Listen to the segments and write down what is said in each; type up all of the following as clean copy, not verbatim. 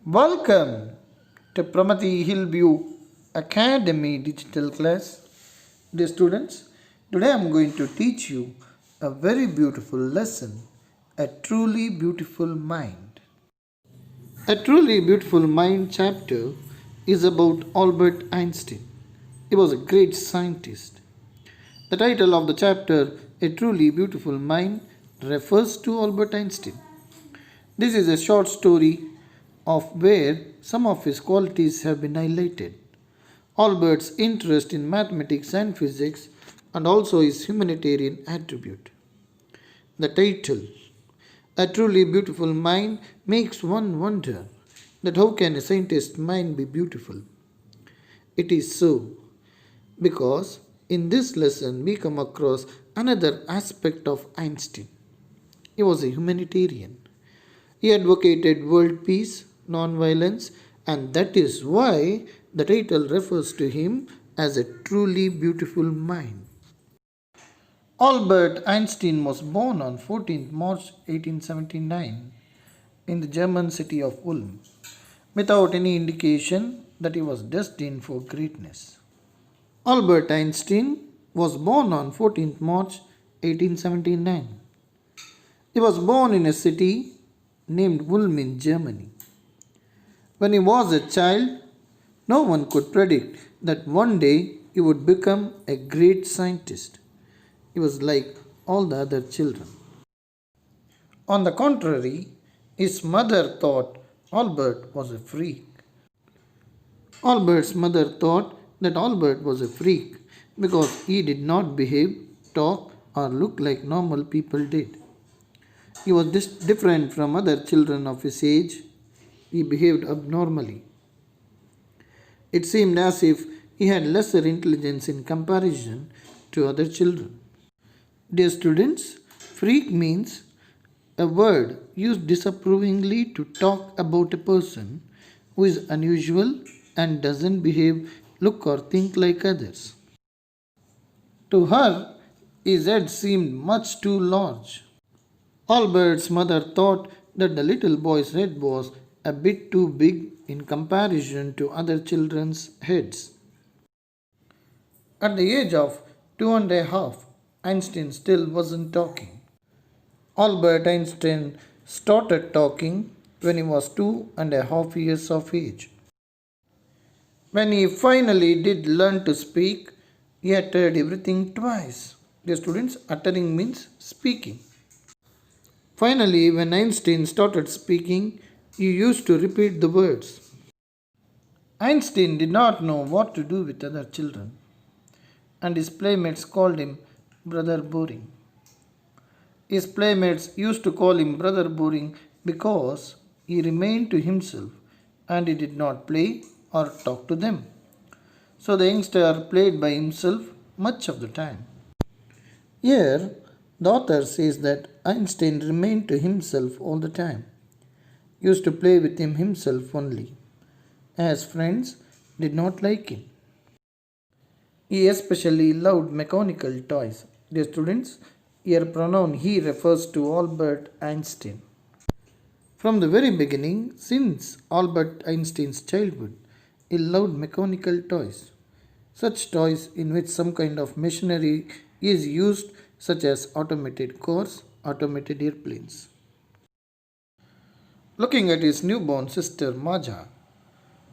Welcome to Pramati Hillview Academy digital class. Dear students, today I am going to teach you a very beautiful lesson, a truly beautiful mind. A truly beautiful mind chapter is about Albert Einstein. He was a great scientist. The title of the chapter, A Truly Beautiful Mind, refers to Albert Einstein. This is a short story of where some of his qualities have been highlighted. Albert's interest in mathematics and physics, and also his humanitarian attribute. The title, A Truly Beautiful Mind, makes one wonder that how can a scientist's mind be beautiful? It is so, because in this lesson we come across another aspect of Einstein. He was a humanitarian. He advocated world peace, non-violence, and that is why the title refers to him as a truly beautiful mind. Albert Einstein was born on 14th March 1879 in the German city of Ulm, without any indication that he was destined for greatness. Albert Einstein was born on 14th March 1879. He was born in a city named Ulm in Germany. When he was a child, no one could predict that one day he would become a great scientist. He was like all the other children. On the contrary, his mother thought Albert was a freak. Albert's mother thought that Albert was a freak because he did not behave, talk, or look like normal people did. He was different from other children of his age. He behaved abnormally. It seemed as if he had lesser intelligence in comparison to other children. Dear students, freak means a word used disapprovingly to talk about a person who is unusual and doesn't behave, look, or think like others. To her, his head seemed much too large. Albert's mother thought that the little boy's head was a bit too big in comparison to other children's heads. At the age of 2.5, Einstein still wasn't talking. Albert Einstein started talking when he was 2.5 years of age. When he finally did learn to speak, he uttered everything twice. Dear students, uttering means speaking. Finally, when Einstein started speaking, he used to repeat the words. Einstein did not know what to do with other children, and his playmates called him Brother Boring. His playmates used to call him Brother Boring because he remained to himself and he did not play or talk to them. So the youngster played by himself much of the time. Here, the author says that Einstein remained to himself all the time, used to play with him himself only, as friends did not like him. He especially loved mechanical toys. Dear students, here pronoun he refers to Albert Einstein. From the very beginning, since Albert Einstein's childhood, he loved mechanical toys. Such toys in which some kind of machinery is used, such as automated cars, automated airplanes. Looking at his newborn sister Maja,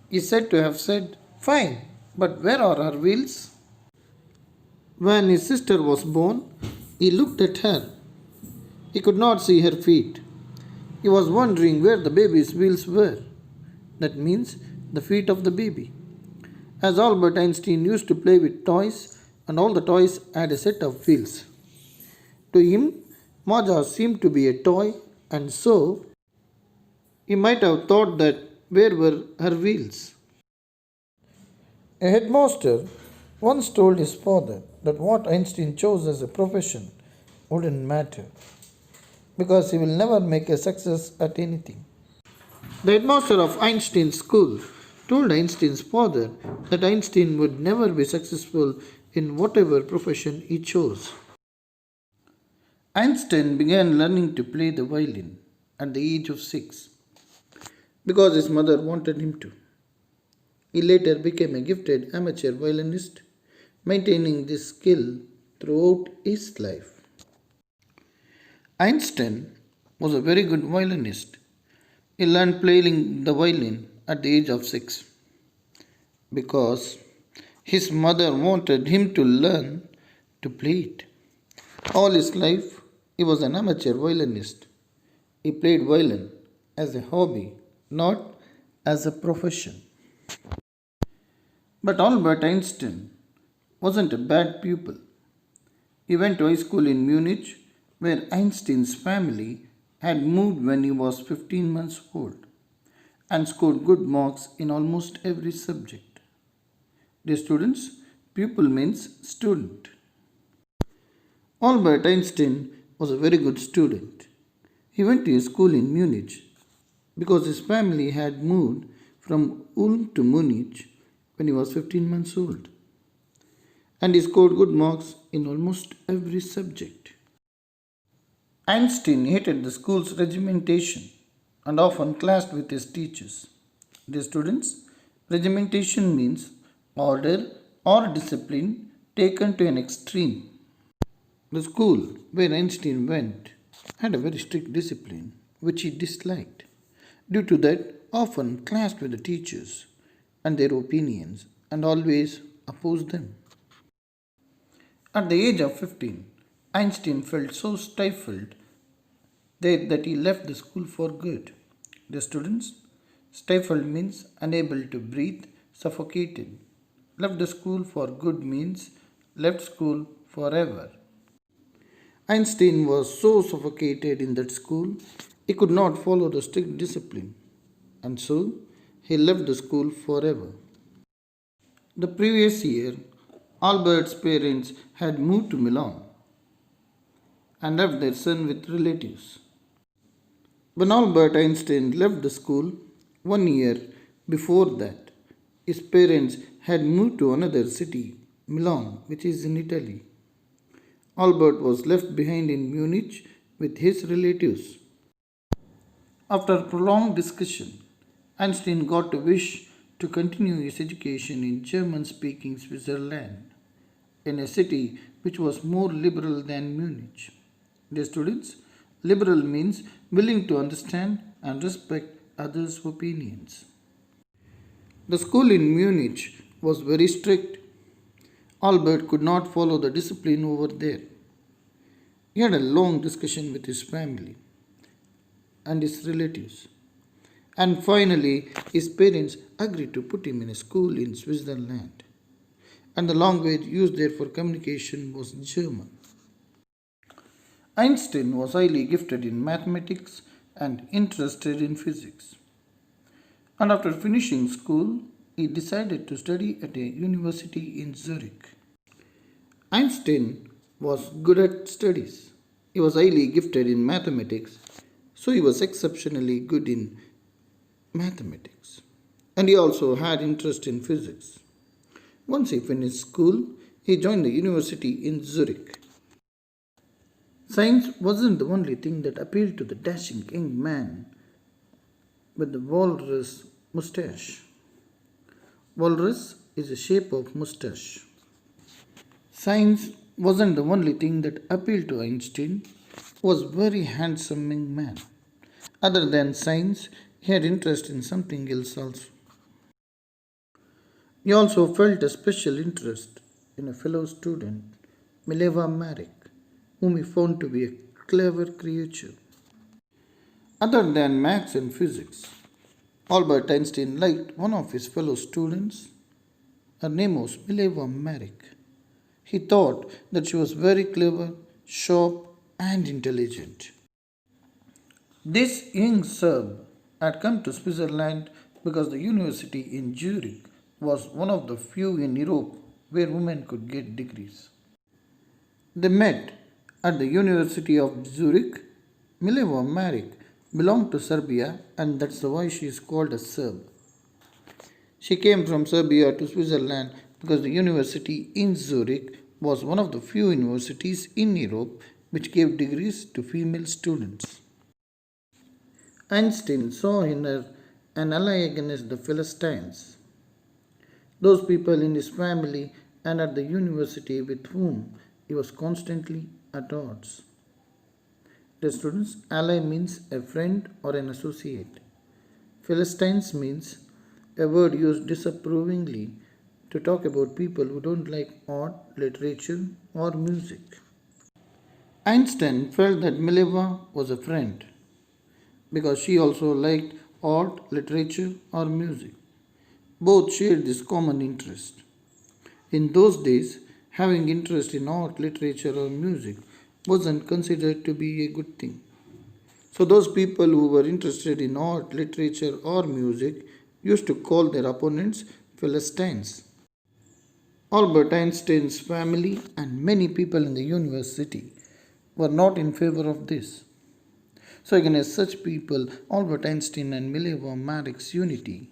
he said to have said, "Fine, but where are her wheels?" When his sister was born, he looked at her. He could not see her feet. He was wondering where the baby's wheels were. That means the feet of the baby. As Albert Einstein used to play with toys, and all the toys had a set of wheels. To him, Maja seemed to be a toy, and so he might have thought that where were her wheels? A headmaster once told his father that what Einstein chose as a profession wouldn't matter because he will never make a success at anything. The headmaster of Einstein's school told Einstein's father that Einstein would never be successful in whatever profession he chose. Einstein began learning to play the violin at the age of 6. because his mother wanted him to. He later became a gifted amateur violinist, maintaining this skill throughout his life. Einstein was a very good violinist. He learned playing the violin at the age of 6 because his mother wanted him to learn to play it. All his life, he was an amateur violinist. He played violin as a hobby, not as a profession. But Albert Einstein wasn't a bad pupil. He went to high school in Munich, where Einstein's family had moved when he was 15 months old and scored good marks in almost every subject. Dear students, pupil means student. Albert Einstein was a very good student. He went to a school in Munich because his family had moved from Ulm to Munich when he was 15 months old, and he scored good marks in almost every subject. Einstein hated the school's regimentation and often clashed with his teachers. Dear students, regimentation means order or discipline taken to an extreme. The school where Einstein went had a very strict discipline which he disliked. Due to that, often clashed with the teachers and their opinions and always opposed them. At the age of 15, Einstein felt so stifled that he left the school for good. The students, stifled means unable to breathe, suffocated. Left the school for good means left school forever. Einstein was so suffocated in that school, he could not follow the strict discipline, and so he left the school forever. The previous year, Albert's parents had moved to Milan and left their son with relatives. When Albert Einstein left the school, 1 year before that, his parents had moved to another city, Milan, which is in Italy. Albert was left behind in Munich with his relatives. After prolonged discussion, Einstein got a wish to continue his education in German speaking Switzerland, in a city which was more liberal than Munich. Dear students, liberal means willing to understand and respect others' opinions. The school in Munich was very strict. Albert could not follow the discipline over there. He had a long discussion with his family and his relatives. And finally, his parents agreed to put him in a school in Switzerland. And the language used there for communication was German. Einstein was highly gifted in mathematics and interested in physics. And after finishing school, he decided to study at a university in Zurich. Einstein was good at studies. He was highly gifted in mathematics, so he was exceptionally good in mathematics. And he also had interest in physics. Once he finished school, he joined the university in Zurich. Science wasn't the only thing that appealed to the dashing young man with the walrus mustache. Walrus is a shape of mustache. Science wasn't the only thing that appealed to Einstein, who was a very handsome young man. Other than science, he had interest in something else also. He also felt a special interest in a fellow student, Mila Marek, whom he found to be a clever creature. Other than maths and physics, Albert Einstein liked one of his fellow students. Her name was Mila Marek. He thought that she was very clever, sharp, and intelligent. This young Serb had come to Switzerland because the university in Zurich was one of the few in Europe where women could get degrees. They met at the University of Zurich. Mila Marek belonged to Serbia, and that's why she is called a Serb. She came from Serbia to Switzerland because the university in Zurich was one of the few universities in Europe which gave degrees to female students. Einstein saw in her an ally against the Philistines, those people in his family and at the university with whom he was constantly at odds. Dear students, ally means a friend or an associate. Philistines means a word used disapprovingly to talk about people who don't like art, literature, or music. Einstein felt that Mileva was a friend because she also liked art, literature, or music. Both shared this common interest. In those days, having interest in art, literature, or music wasn't considered to be a good thing. So, those people who were interested in art, literature, or music used to call their opponents Philistines. Albert Einstein's family and many people in the university were not in favor of this. So, against such people, Albert Einstein and Mila Marek's unity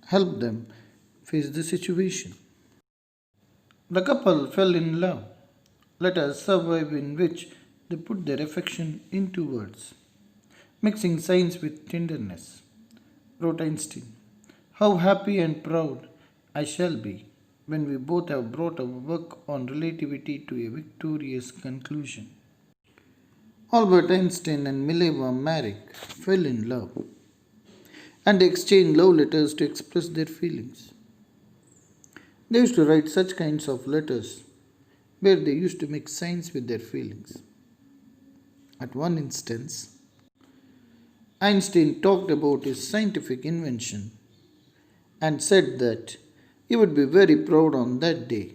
helped them face the situation. The couple fell in love. Let us survive in which they put their affection into words, mixing science with tenderness. Wrote Einstein, "How happy and proud I shall be when we both have brought our work on relativity to a victorious conclusion." Albert Einstein and Mila Marek fell in love and exchanged love letters to express their feelings. They used to write such kinds of letters where they used to mix science with their feelings. At one instance, Einstein talked about his scientific invention and said that he would be very proud on that day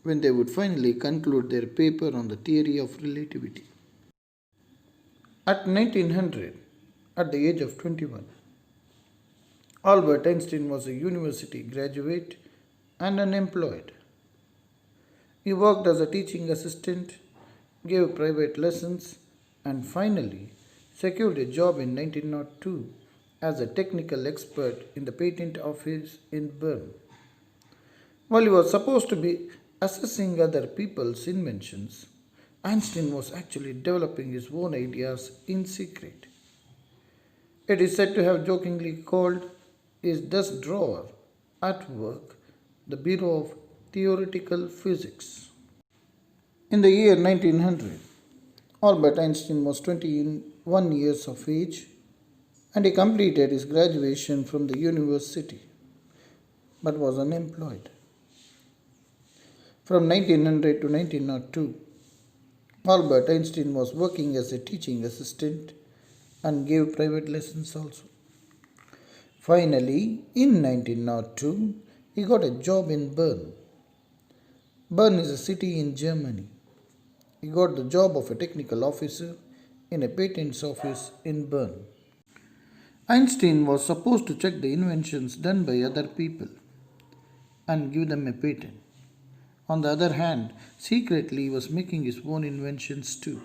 when they would finally conclude their paper on the theory of relativity. At 1900, at the age of 21, Albert Einstein was a university graduate and unemployed. He worked as a teaching assistant, gave private lessons, and finally secured a job in 1902 as a technical expert in the patent office in Bern. While he was supposed to be assessing other people's inventions, Einstein was actually developing his own ideas in secret. It is said to have jokingly called his desk drawer at work the Bureau of Theoretical Physics. In the year 1900, Albert Einstein was 21 years of age and he completed his graduation from the university but was unemployed. From 1900 to 1902, Albert Einstein was working as a teaching assistant and gave private lessons also. Finally, in 1902, he got a job in Bern. Bern is a city in Germany. He got the job of a technical officer in a patents office in Bern. Einstein was supposed to check the inventions done by other people and give them a patent. On the other hand, secretly he was making his own inventions too.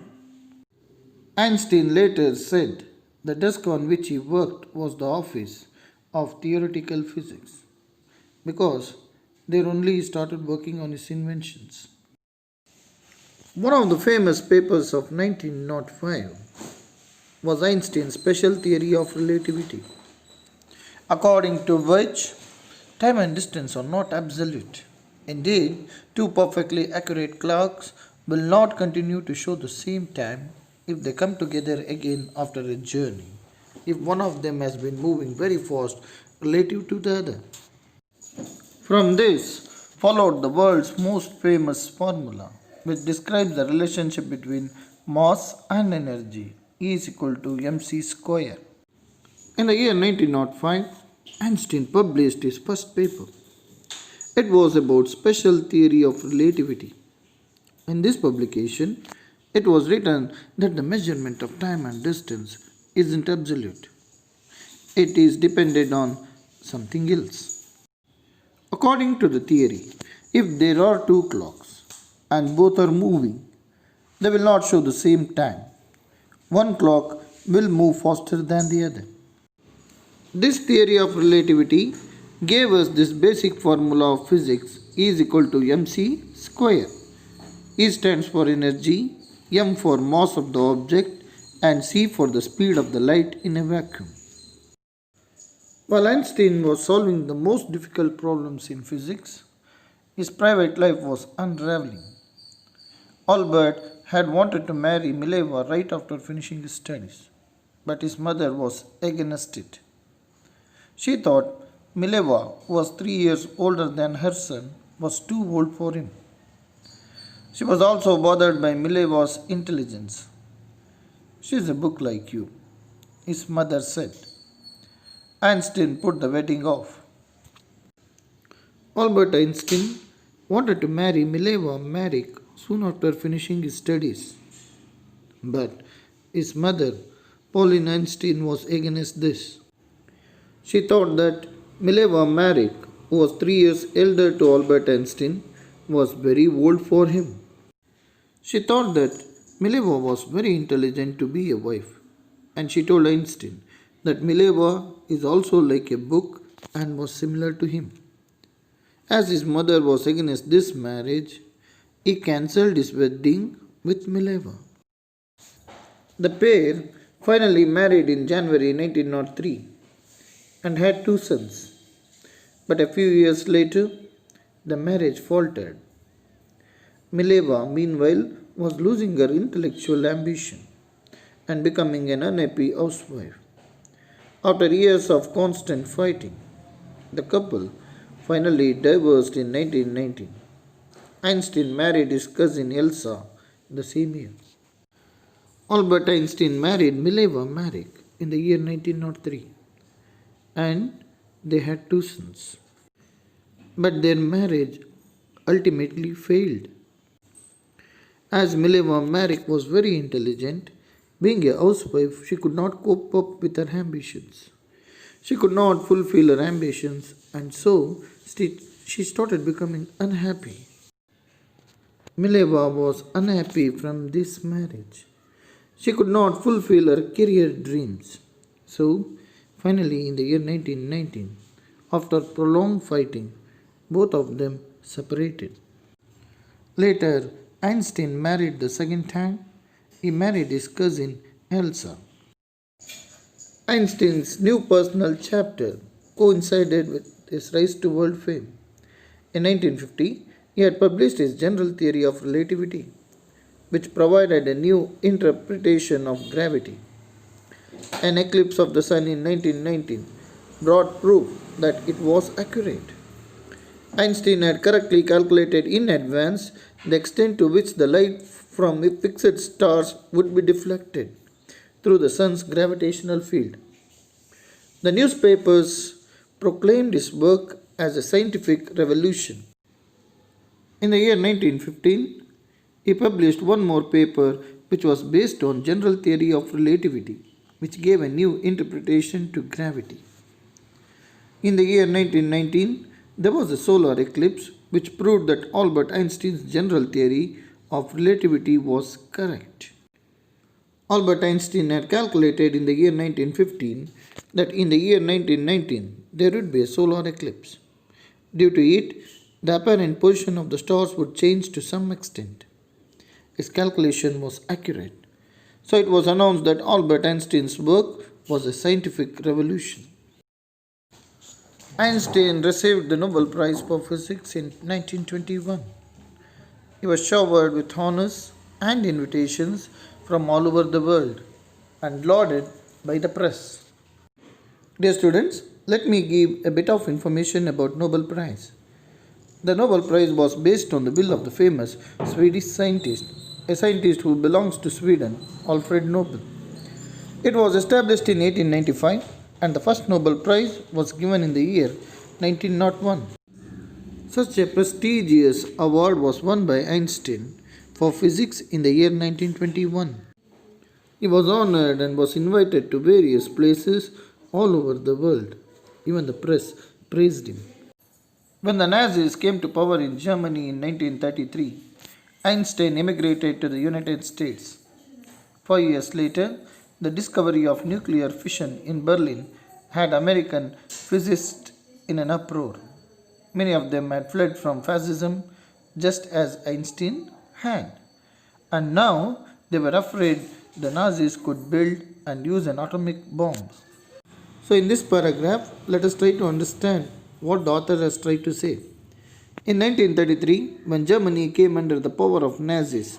Einstein later said the desk on which he worked was the office of theoretical physics because there only he started working on his inventions. One of the famous papers of 1905 was Einstein's special theory of relativity, according to which time and distance are not absolute. Indeed, two perfectly accurate clocks will not continue to show the same time if they come together again after a journey, if one of them has been moving very fast relative to the other. From this followed the world's most famous formula, which describes the relationship between mass and energy, E is equal to mc square. In the year 1905, Einstein published his first paper. It was about special theory of relativity. In this publication, it was written that the measurement of time and distance isn't absolute. It is dependent on something else. According to the theory, if there are two clocks and both are moving, they will not show the same time. One clock will move faster than the other. This theory of relativity gave us this basic formula of physics, E is equal to mc square. E stands for energy, m for mass of the object, and c for the speed of the light in a vacuum. While Einstein was solving the most difficult problems in physics, his private life was unraveling. Albert had wanted to marry Mileva right after finishing his studies, but his mother was against it. She thought Mileva, who was 3 years older than her son, was too old for him. She was also bothered by Mileva's intelligence. She is a book like you, his mother said. Einstein put the wedding off. Albert Einstein wanted to marry Mila Marek soon after finishing his studies. But his mother, Pauline Einstein, was against this. She thought that Mila Marek, who was 3 years elder to Albert Einstein, was very old for him. She thought that Mileva was very intelligent to be a wife, and she told Einstein that Mileva is also like a book and was similar to him. As his mother was against this marriage, he cancelled his wedding with Mileva. The pair finally married in January 1903 and had 2 sons. But a few years later, the marriage faltered. Mileva, meanwhile, was losing her intellectual ambition and becoming an unhappy housewife. After years of constant fighting, the couple finally divorced in 1919. Einstein married his cousin Elsa the same year. Albert Einstein married Mileva Marek in the year 1903 and they had 2 sons. But their marriage ultimately failed. As Mileva Marek was very intelligent, being a housewife, she could not cope up with her ambitions. She could not fulfill her ambitions, and so she started becoming unhappy. Mileva was unhappy from this marriage. She could not fulfill her career dreams. So, finally, in the year 1919, after prolonged fighting, both of them separated. Later, Einstein married the second time. He married his cousin Elsa. Einstein's new personal chapter coincided with his rise to world fame. In 1950, he had published his general theory of relativity, which provided a new interpretation of gravity. An eclipse of the sun in 1919 brought proof that it was accurate. Einstein had correctly calculated in advance the extent to which the light from fixed stars would be deflected through the sun's gravitational field. The newspapers proclaimed his work as a scientific revolution. In the year 1915, he published one more paper which was based on general theory of relativity, which gave a new interpretation to gravity. In the year 1919, there was a solar eclipse which proved that Albert Einstein's general theory of relativity was correct. Albert Einstein had calculated in the year 1915 that in the year 1919 there would be a solar eclipse. Due to it, the apparent position of the stars would change to some extent. His calculation was accurate. So it was announced that Albert Einstein's work was a scientific revolution. Einstein received the Nobel Prize for Physics in 1921. He was showered with honors and invitations from all over the world and lauded by the press. Dear students, let me give a bit of information about Nobel Prize. The Nobel Prize was based on the will of the famous Swedish scientist, a scientist who belongs to Sweden, Alfred Nobel. It was established in 1895 and the first Nobel Prize was given in the year 1901. Such a prestigious award was won by Einstein for physics in the year 1921. He was honored and was invited to various places all over the world. Even the press praised him. When the Nazis came to power in Germany in 1933, Einstein emigrated to the United States. 5 years later, the discovery of nuclear fission in Berlin had American physicists in an uproar. Many of them had fled from fascism just as Einstein had. And now they were afraid the Nazis could build and use an atomic bomb. So, in this paragraph, let us try to understand what the author has tried to say. In 1933, when Germany came under the power of Nazis,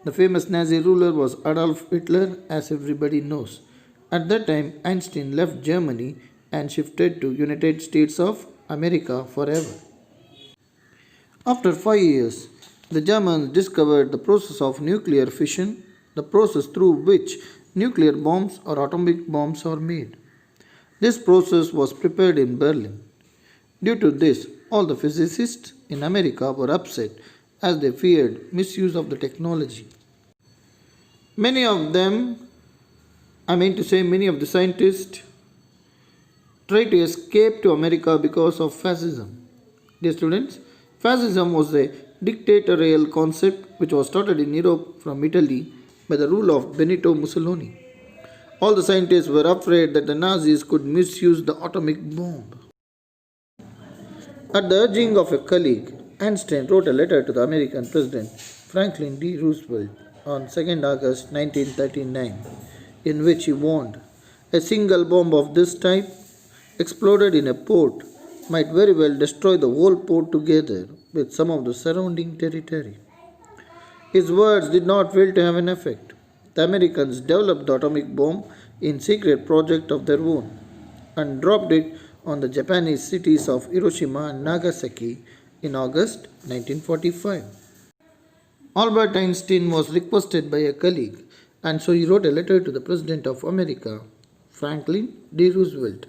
the famous Nazi ruler was Adolf Hitler, as everybody knows. At that time, Einstein left Germany and shifted to United States of America forever. After 5 years, the Germans discovered the process of nuclear fission, the process through which nuclear bombs or atomic bombs are made. This process was prepared in Berlin. Due to this, all the physicists in America were upset as they feared misuse of the technology. Many of the scientists tried to escape to America because of fascism. Dear students, fascism was a dictatorial concept which was started in Europe from Italy by the rule of Benito Mussolini. All the scientists were afraid that the Nazis could misuse the atomic bomb. At the urging of a colleague, Einstein wrote a letter to the American President Franklin D. Roosevelt on 2nd August 1939, in which he warned a single bomb of this type exploded in a port might very well destroy the whole port together with some of the surrounding territory. His words did not fail to have an effect. The Americans developed the atomic bomb in secret project of their own and dropped it on the Japanese cities of Hiroshima and Nagasaki in August 1945. Albert Einstein was requested by a colleague, and so he wrote a letter to the President of America, Franklin D. Roosevelt.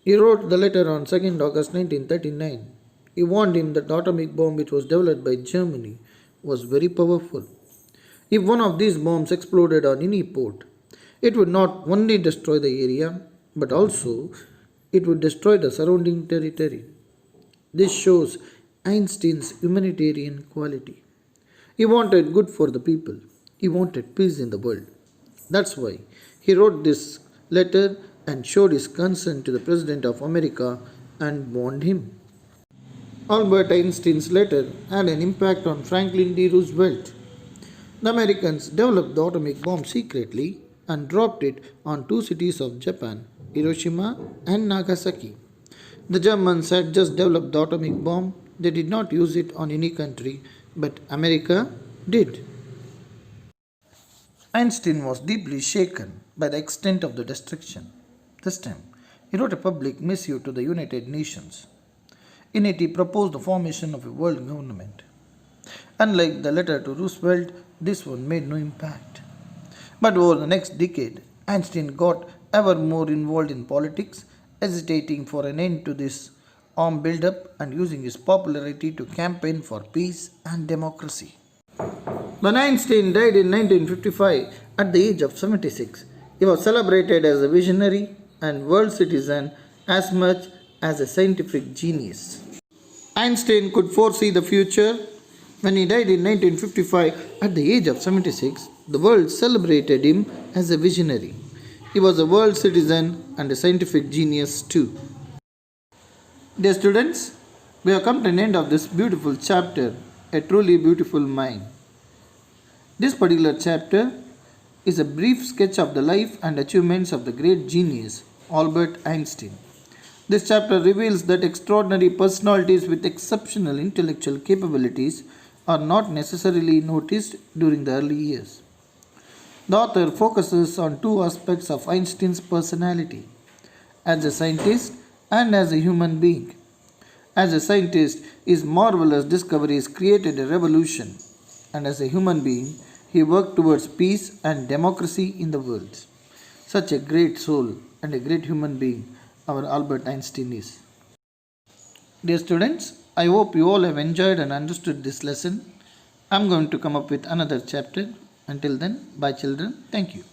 He wrote the letter on 2nd August 1939. He warned him that the atomic bomb which was developed by Germany was very powerful. If one of these bombs exploded on any port, it would not only destroy the area, but also it would destroy the surrounding territory. This shows Einstein's humanitarian quality. He wanted good for the people. He wanted peace in the world. That's why he wrote this letter and showed his concern to the President of America and warned him. Albert Einstein's letter had an impact on Franklin D. Roosevelt. The Americans developed the atomic bomb secretly and dropped it on two cities of Japan, Hiroshima and Nagasaki. The Germans had just developed the atomic bomb. They did not use it on any country, but America did. Einstein was deeply shaken by the extent of the destruction. This time, he wrote a public missive to the United Nations. In it, he proposed the formation of a world government. Unlike the letter to Roosevelt, this one made no impact. But over the next decade, Einstein got ever more involved in politics, hesitating for an end to this armed build-up and using his popularity to campaign for peace and democracy. When Einstein died in 1955 at the age of 76, he was celebrated as a visionary and world citizen as much as a scientific genius. Einstein could foresee the future. When he died in 1955 at the age of 76, the world celebrated him as a visionary. He was a world citizen and a scientific genius too. Dear students, we have come to an end of this beautiful chapter, A Truly Beautiful Mind. This particular chapter is a brief sketch of the life and achievements of the great genius Albert Einstein. This chapter reveals that extraordinary personalities with exceptional intellectual capabilities are not necessarily noticed during the early years. The author focuses on two aspects of Einstein's personality, as a scientist and as a human being. As a scientist, his marvelous discoveries created a revolution, and as a human being, he worked towards peace and democracy in the world. Such a great soul and a great human being our Albert Einstein is. Dear students, I hope you all have enjoyed and understood this lesson. I am going to come up with another chapter. Until then, bye children. Thank you.